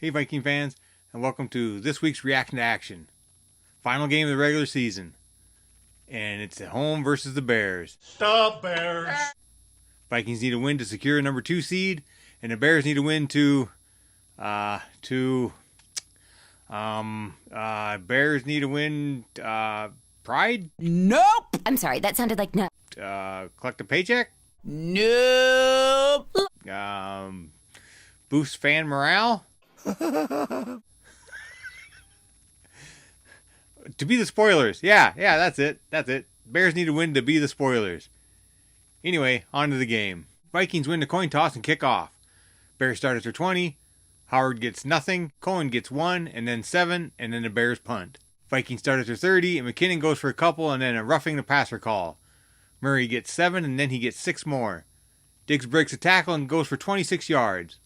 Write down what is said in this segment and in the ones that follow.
Hey Viking fans, and welcome to this week's Reaction to Action. Final game of the regular season. And it's at home versus the Bears. The Bears! Vikings need a win to secure a number 2 seed, and the Bears need a win to Bears need a win, pride? Nope! I'm sorry, that sounded like no. Collect a paycheck? Nope! Boost fan morale? To be the spoilers. Yeah, that's it. Bears need to win to be the spoilers. Anyway, on to the game. Vikings win the coin toss and kick off. Bears start at their 20. Howard gets nothing. Cohen gets 1, and then 7, and then the Bears punt. Vikings start at their 30, and McKinnon goes for a couple, and then a roughing the passer call. Murray gets 7, and then he gets 6 more. Diggs breaks a tackle and goes for 26 yards.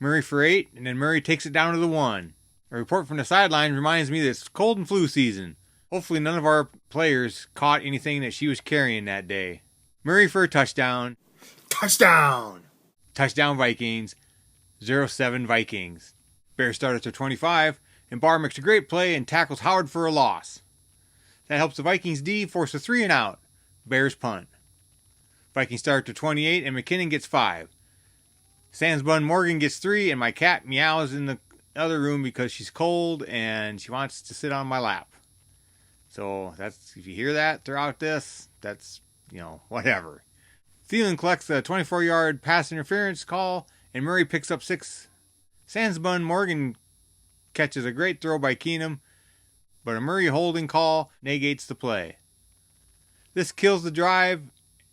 Murray for 8, and then Murray takes it down to the 1. A report from the sideline reminds me that it's cold and flu season. Hopefully none of our players caught anything that she was carrying that day. Murray for a touchdown. Touchdown! Touchdown Vikings. 0-7 Vikings. Bears start at their 25, and Barr makes a great play and tackles Howard for a loss. That helps the Vikings D force a 3 and out. Bears punt. Vikings start at their 28, and McKinnon gets 5. Sandsbun Morgan gets 3, and my cat meows in the other room because she's cold and she wants to sit on my lap. So that's, if you hear that throughout this, that's, whatever. Thielen collects a 24-yard pass interference call, and Murray picks up 6. Sandsbun Morgan catches a great throw by Keenum, but a Murray holding call negates the play. This kills the drive,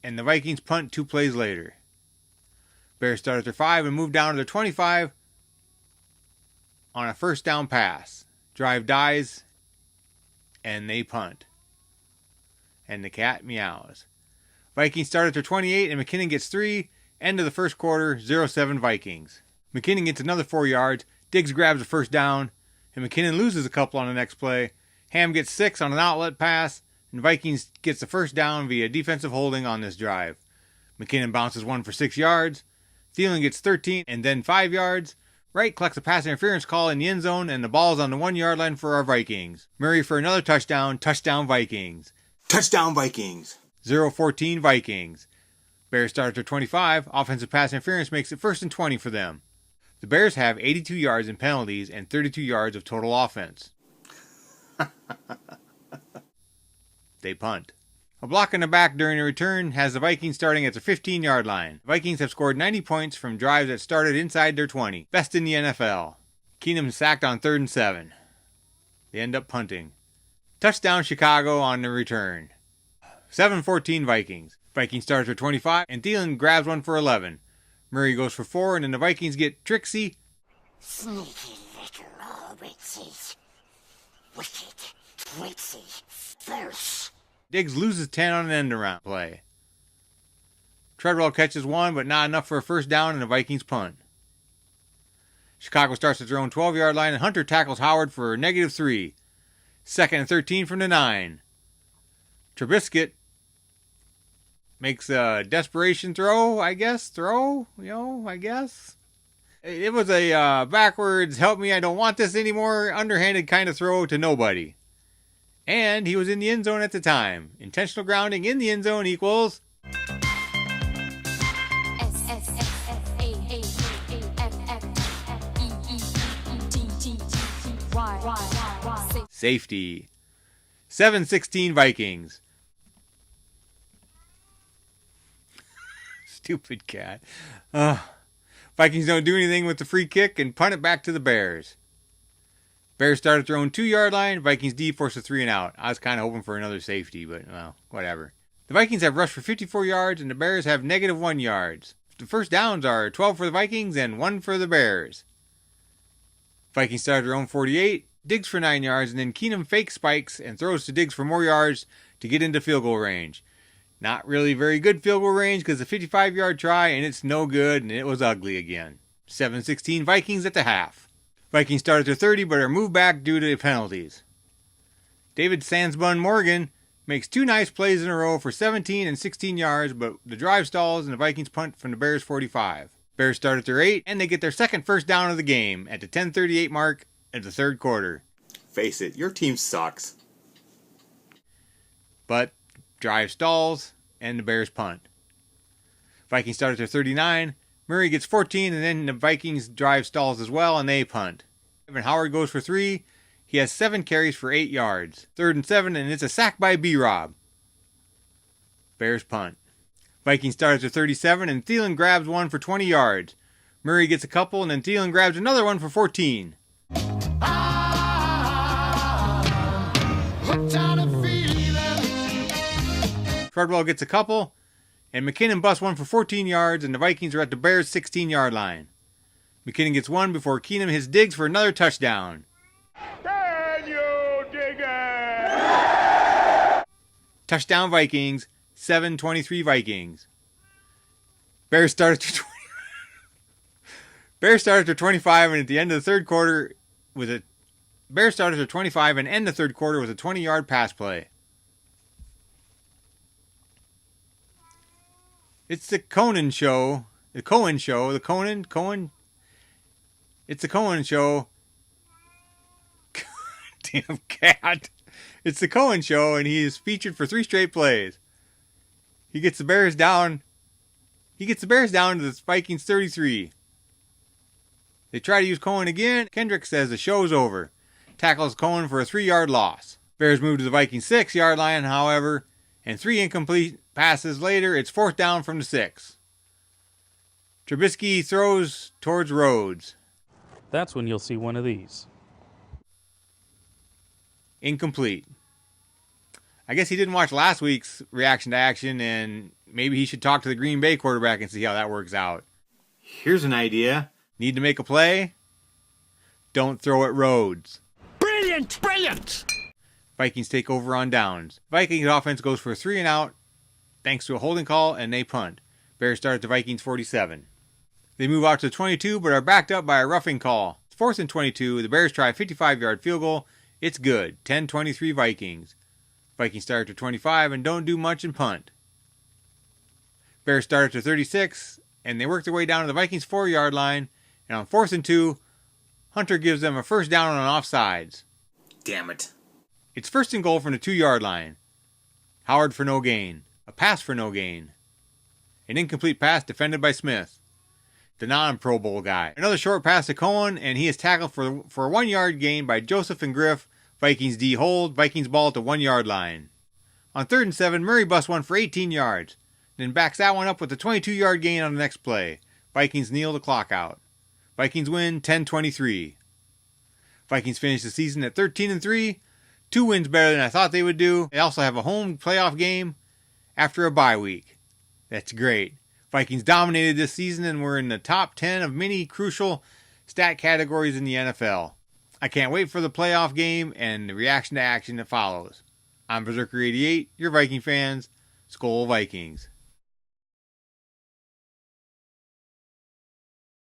and the Vikings punt 2 plays later. Bears start at their 5 and move down to their 25 on a first down pass. Drive dies, and they punt. And the cat meows. Vikings start at their 28, and McKinnon gets 3. End of the first quarter, 0-7 Vikings. McKinnon gets another 4 yards. Diggs grabs a first down, and McKinnon loses a couple on the next play. Ham gets 6 on an outlet pass, and Vikings gets the first down via defensive holding on this drive. McKinnon bounces 1 for 6 yards. Thielen gets 13 and then 5 yards. Wright collects a pass interference call in the end zone, and the ball's on the 1-yard line for our Vikings. Murray for another touchdown. Touchdown Vikings. Touchdown Vikings! 0-14 Vikings. Bears start at their 25. Offensive pass interference makes it 1st and 20 for them. The Bears have 82 yards in penalties and 32 yards of total offense. They punt. A block in the back during a return has the Vikings starting at the 15-yard line. The Vikings have scored 90 points from drives that started inside their 20. Best in the NFL. Keenum sacked on 3rd and 7. They end up punting. Touchdown Chicago on the return. 7-14 Vikings. Vikings start at their 25, and Thielen grabs 1 for 11. Murray goes for 4, and then the Vikings get Trixie. Sneaky little hobbitses. Wicked Trixie first. Diggs loses 10 on an end-around play. Treadwell catches 1, but not enough for a first down, and the Vikings punt. Chicago starts at their own 12-yard line, and Hunter tackles Howard for a -3. 2nd and 13 from the 9. Trubisky makes a desperation throw, I guess. It was a backwards, help me, I don't want this anymore, underhanded kind of throw to nobody. And he was in the end zone at the time. Intentional grounding in the end zone equals... safety. 7-16 Vikings. Stupid cat. Vikings don't do anything with the free kick and punt it back to the Bears. Bears start at their own 2-yard line. Vikings D force a 3 and out. I was kind of hoping for another safety, but well, whatever. The Vikings have rushed for 54 yards, and the Bears have -1 yards. The first downs are 12 for the Vikings and 1 for the Bears. Vikings start at their own 48. Diggs for 9 yards, and then Keenum fake spikes and throws to Diggs for more yards to get into field goal range. Not really very good field goal range because a 55-yard try, and it's no good, and it was ugly again. 7-16 Vikings at the half. Vikings start at their 30, but are moved back due to penalties. David Sandsbun Morgan makes 2 nice plays in a row for 17 and 16 yards, but the drive stalls and the Vikings punt from the Bears 45. Bears start at their 8, and they get their second first down of the game at the 10:38 mark of the third quarter. Face it, your team sucks. But drive stalls, and the Bears punt. Vikings start at their 39. Murray gets 14, and then the Vikings drive stalls as well, and they punt. Evan Howard goes for 3. He has 7 carries for 8 yards. 3rd and 7, and it's a sack by B-Rob. Bears punt. Vikings start at their 37, and Thielen grabs one for 20 yards. Murray gets a couple, and then Thielen grabs another one for 14. Treadwell gets a couple, and McKinnon busts one for 14 yards, and the Vikings are at the Bears' 16-yard line. McKinnon gets one before Keenum hits Diggs for another touchdown. Can you dig it? Touchdown Vikings, 7-23 Vikings. Bears start at their Bears start at their 25, and at the end of the third quarter with a Bears start at their 25 and end the third quarter with a 20-yard pass play. It's the Conan show. The Cohen show. The Cohen. It's the Cohen show. Damn cat. It's the Cohen show, and he is featured for 3 straight plays. He gets the Bears down. He gets the Bears down to the Vikings 33. They try to use Cohen again. Kendrick says the show's over. Tackles Cohen for a 3-yard loss. Bears move to the Vikings 6-yard line, however, and 3 incomplete passes later, it's 4th down from the 6. Trubisky throws towards Rhodes. That's when you'll see one of these. Incomplete. I guess he didn't watch last week's reaction to action, and maybe he should talk to the Green Bay quarterback and see how that works out. Here's an idea. Need to make a play? Don't throw at Rhodes. Brilliant! Brilliant! Vikings take over on downs. Vikings offense goes for a 3 and out thanks to a holding call, and they punt. Bears start at the Vikings 47. They move out to the 22 but are backed up by a roughing call. It's 4th and 22. The Bears try a 55-yard field goal. It's good. 10-23 Vikings. Vikings start at the 25 and don't do much and punt. Bears start at the 36 and they work their way down to the Vikings 4-yard line, and on 4th and 2, Hunter gives them a first down on offsides. Damn it. It's 1st and goal from the 2-yard line. Howard for no gain. A pass for no gain. An incomplete pass defended by Smith, the non-Pro Bowl guy. Another short pass to Cohen, and he is tackled for a 1-yard gain by Joseph and Griff. Vikings D hold. Vikings ball at the 1-yard line. On 3rd and 7, Murray busts one for 18 yards. Then backs that one up with a 22-yard gain on the next play. Vikings kneel the clock out. Vikings win 10-23. Vikings finish the season at 13-3. 2 wins better than I thought they would do. They also have a home playoff game after a bye week. That's great. Vikings dominated this season and were in the top 10 of many crucial stat categories in the NFL. I can't wait for the playoff game and the reaction to action that follows. I'm Berserker88, your Viking fans. Skol Vikings.